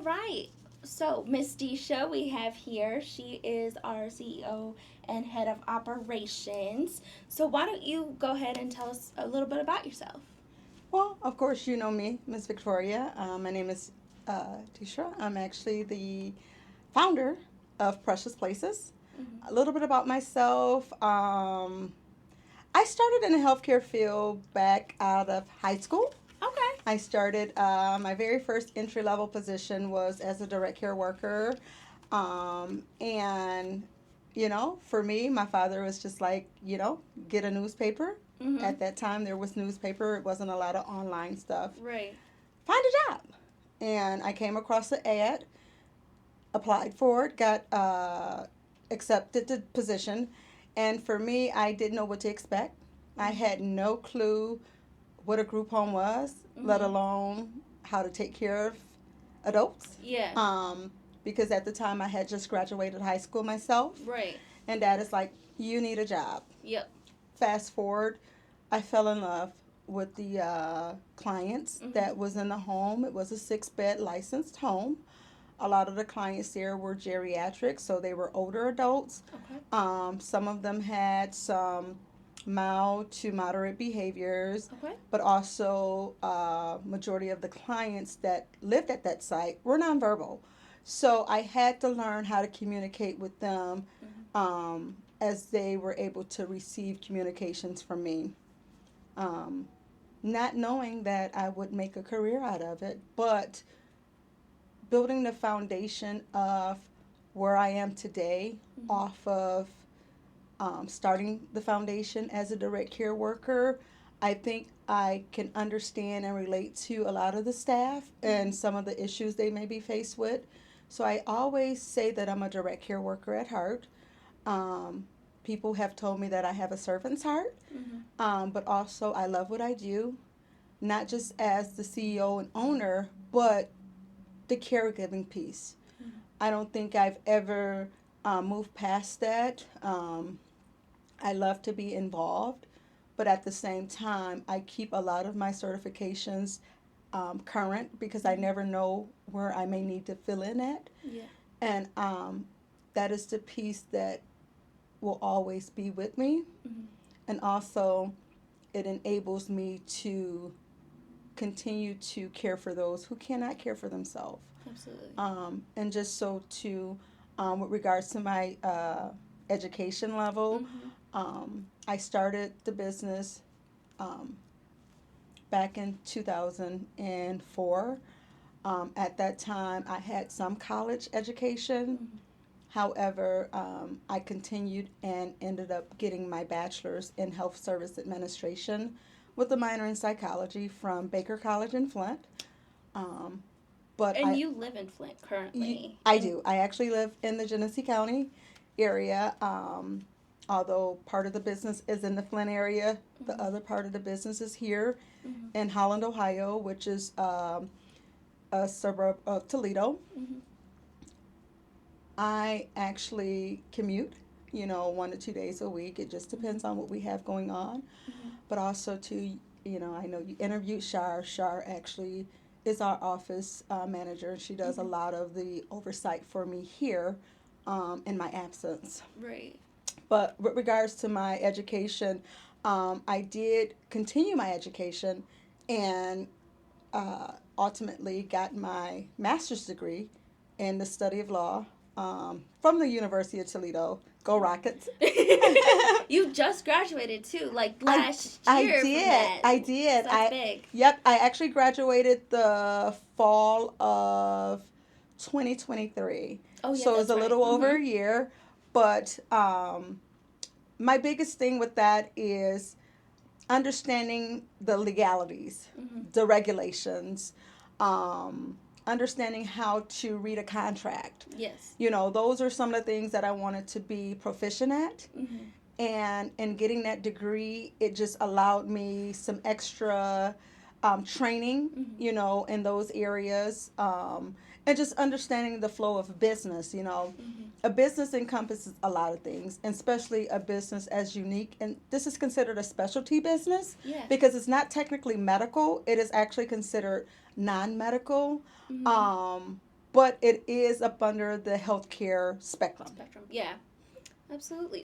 right. So, Miss Disha, we have here. She is our CEO and head of operations. So, why don't you go ahead and tell us a little bit about yourself? Well, of course, you know me, Miss Victoria. My name is Tisha. I'm actually the founder of Precious Places. A Mm-hmm. little bit about myself. I started in the healthcare field back out of high school. Okay. I started, my very first entry level position was as a direct care worker. And, for me, my father was just like, get a newspaper. Mm-hmm. At that time, there was newspaper, it wasn't a lot of online stuff. Right. Find a job. And I came across the ad, applied for it, got accepted the position. And for me, I didn't know what to expect. I Mm-hmm. had no clue what a group home was, let Mm-hmm. alone how to take care of adults. Yeah. Um, because at the time I had just graduated high school myself, Right. and dad is like, you need a job. Yep. Fast forward, I fell in love with the clients Mm-hmm. that was in the home. It was a 6-bed licensed home. A lot of the clients there were geriatrics, so they were older adults. Okay. Some of them had some mild to moderate behaviors, Okay. but also majority of the clients that lived at that site were nonverbal. So I had to learn how to communicate with them Mm-hmm. as they were able to receive communications from me. Um, Not knowing that I would make a career out of it, but building the foundation of where I am today Mm-hmm. off of starting the foundation as a direct care worker, I think I can understand and relate to a lot of the staff Mm-hmm. and some of the issues they may be faced with. So I always say that I'm a direct care worker at heart. Um, People have told me that I have a servant's heart, Mm-hmm. but also I love what I do, not just as the CEO and owner, but the caregiving piece. Mm-hmm. I don't think I've ever moved past that. I love to be involved, but at the same time, I keep a lot of my certifications current because I Mm-hmm. never know where I may need to fill in at. Yeah. And that is the piece that will always be with me. Mm-hmm. And also, it enables me to continue to care for those who cannot care for themselves. Absolutely. And just so to, with regards to my education level, Mm-hmm. I started the business um, back in 2004. At that time, I had some college education. Mm-hmm. However, I continued and ended up getting my bachelor's in health service administration with a minor in psychology from Baker College in Flint. Um, but And you live in Flint currently. I And do. I actually live in the Genesee County area. Although part of the business is in the Flint area, the mm-hmm. other part of the business is here Mm-hmm. in Holland, Ohio, which is a suburb of Toledo. Mm-hmm. I actually commute, 1 to 2 days a week. It just depends on what we have going on. Mm-hmm. But also, to, I know you interviewed Shar. Shar actually is our office manager, and she does a Mm-hmm. lot of the oversight for me here in my absence. Right. But with regards to my education, I did continue my education and ultimately got my master's degree in the study of law from the University of Toledo. Go Rockets! You just graduated too, like I last I year from did. that. I So did. that's big. Yep, I actually graduated the fall of 2023. Oh yeah, So it was that's a right. little over Mm-hmm. a year, but my biggest thing with that is understanding the legalities, Mm-hmm. the regulations, understanding how to read a contract. Yes. Those are some of the things that I wanted to be proficient at. Mm-hmm. And in getting that degree, it just allowed me some extra training, Mm-hmm. in those areas, and just understanding the flow of business. Mm-hmm. A business encompasses a lot of things, and especially a business as unique. And this is considered a specialty business Yeah. because it's not technically medical; it is actually considered non-medical. Mm-hmm. Um, but it is up under the healthcare spectrum. Spectrum. Yeah. Absolutely.